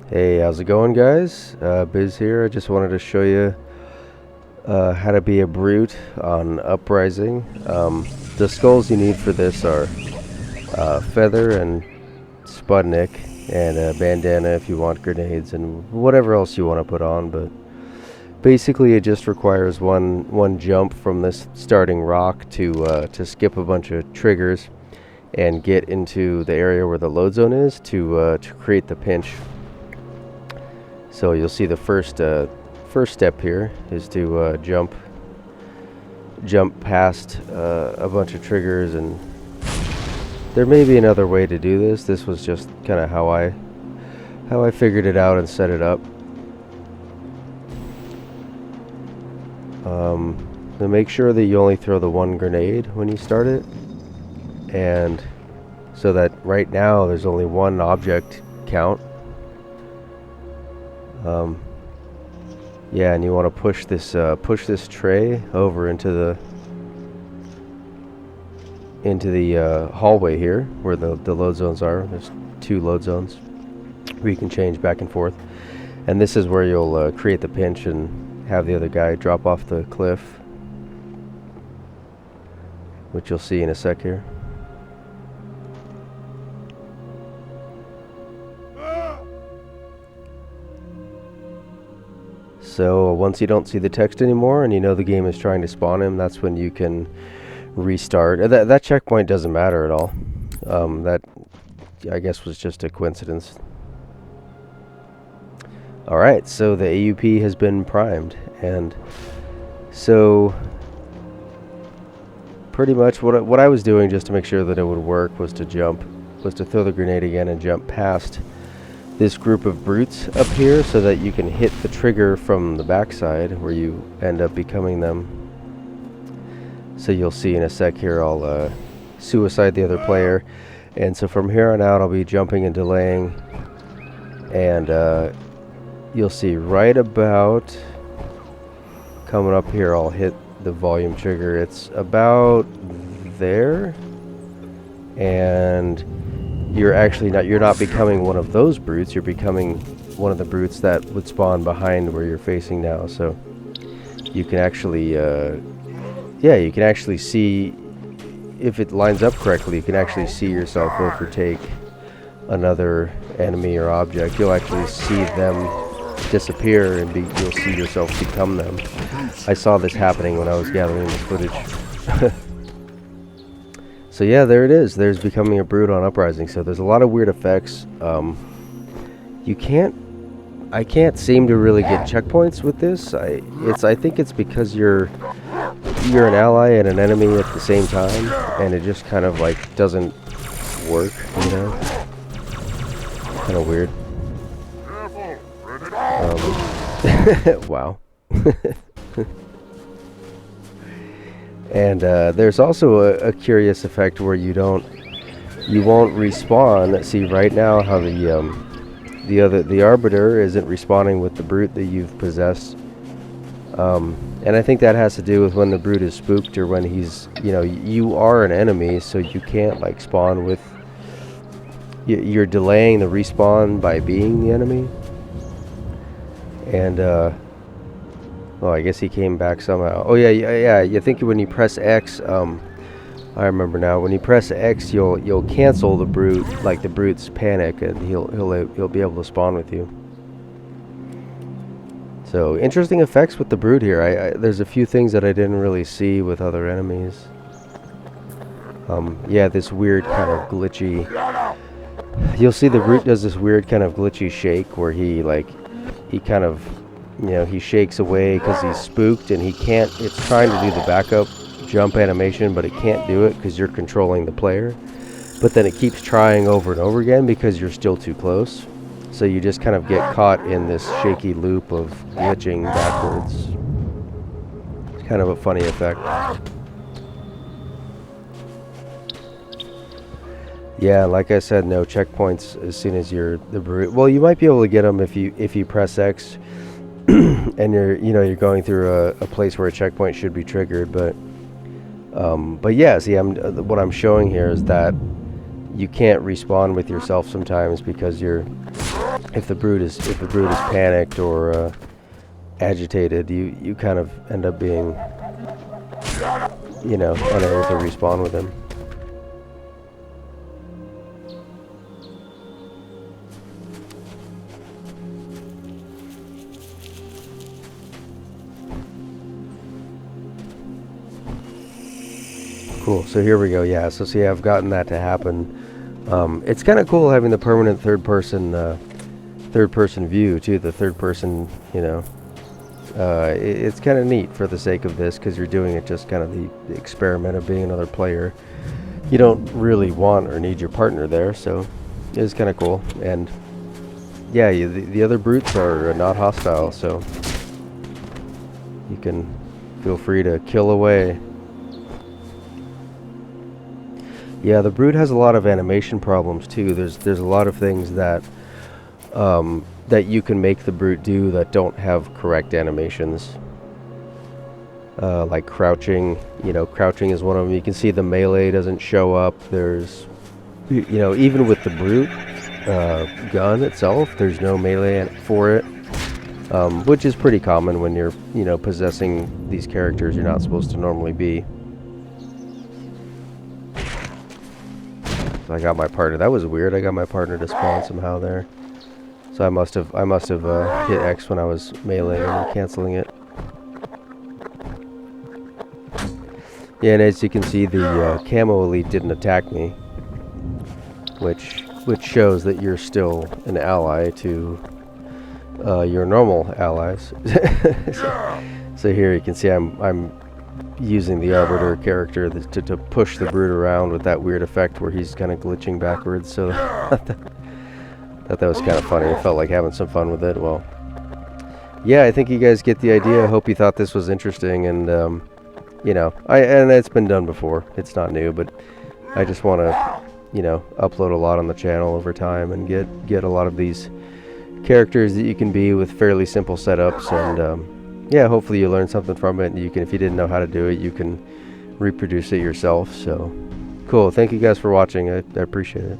Hey, how's it going, guys? Biz here. I just wanted to show you how to be a brute on Uprising. The skulls you need for this are Feather and Sputnik, and a bandana if you want grenades, and whatever else you want to put on. But basically, it just requires one jump from this starting rock to skip a bunch of triggers and get into the area where the load zone is to create the pinch. So you'll see the first step here is to jump past a bunch of triggers, and there may be another way to do this. This was just kind of how I figured it out and set it up. So make sure that you only throw the one grenade when you start it, and so that right now there's only one object count. Yeah, and you want to push this tray over into the hallway here where the load zones are. There's 2 load zones where you can change back and forth, and this is where you'll create the pinch and have the other guy drop off the cliff, which you'll see in a sec here. So once you don't see the text anymore and you know the game is trying to spawn him, that's when you can restart. That checkpoint doesn't matter at all. That, I guess, was just a coincidence. Alright, so the AUP has been primed, and so pretty much what I was doing just to make sure that it would work was to throw the grenade again and jump past this group of brutes up here so that you can hit the trigger from the backside where you end up becoming them. So you'll see in a sec here I'll suicide the other player, and so from here on out I'll be jumping and delaying, and you'll see right about coming up here I'll hit the volume trigger. It's about there, and you're not becoming one of those brutes, you're becoming one of the brutes that would spawn behind where you're facing now. So you can actually you can actually see, if it lines up correctly, you can actually see yourself overtake another enemy or object. You'll actually see them disappear and you'll see yourself become them. I saw this happening when I was gathering the footage. So yeah, there it is. There's becoming a brute on Uprising. So there's a lot of weird effects. I can't seem to really get checkpoints with this. I think it's because you're an ally and an enemy at the same time, and it just kind of like doesn't work, you know? Kind of weird. Wow. And there's also a curious effect where you won't respawn. See right now how the Arbiter isn't respawning with the brute that you've possessed, and I think that has to do with when the brute is spooked, or when he's, you are an enemy, so you can't like spawn with. You're delaying the respawn by being the enemy, and well, I guess he came back somehow. Oh yeah. You think when you press X, I remember now. When you press X, you'll cancel the brute, like the brute's panic, and he'll be able to spawn with you. So interesting effects with the brute here. There's a few things that I didn't really see with other enemies. Yeah, this weird kind of glitchy. You'll see the brute does this weird kind of glitchy shake where he kind of. He shakes away because he's spooked, and he can't. It's trying to do the backup jump animation, but it can't do it because you're controlling the player. But then it keeps trying over and over again because you're still too close. So you just kind of get caught in this shaky loop of glitching backwards. It's kind of a funny effect. Yeah, like I said, no checkpoints as soon as you're the brute. Well, you might be able to get them if you press X. And you're going through a place where a checkpoint should be triggered, but yeah, see, what I'm showing here is that you can't respawn with yourself sometimes because you're if the brute is panicked or agitated, you kind of end up being, you know, unable to respawn with him. Cool, so here we go. Yeah, so see, I've gotten that to happen. It's kind of cool having the permanent third person view too. The third person, you know, it's kind of neat for the sake of this, because you're doing it just kind of the experiment of being another player. You don't really want or need your partner there, so it's kind of cool. And yeah, the other brutes are not hostile, so you can feel free to kill away. Yeah, the brute has a lot of animation problems too. There's a lot of things that that you can make the brute do that don't have correct animations. Like crouching, you know, crouching is one of them. You can see the melee doesn't show up. There's, you know, even with the brute gun itself, there's no melee for it, which is pretty common when you're, you know, possessing these characters you're not supposed to normally be. So I got my partner. That was weird. I got my partner to spawn somehow there. So I must have hit X when I was meleeing and canceling it. Yeah, and as you can see, the camo elite didn't attack me, which shows that you're still an ally to your normal allies. So here you can see I'm using the Arbiter character to push the brute around with that weird effect where he's kind of glitching backwards. So that was kind of funny. I felt like having some fun with it. Well, yeah, I think you guys get the idea. I hope you thought this was interesting, and you know, and it's been done before. It's not new, but I just want to, you know, upload a lot on the channel over time and get a lot of these characters that you can be with fairly simple setups. And yeah, hopefully you learned something from it. And you can, if you didn't know how to do it, you can reproduce it yourself. So cool. Thank you guys for watching. I appreciate it.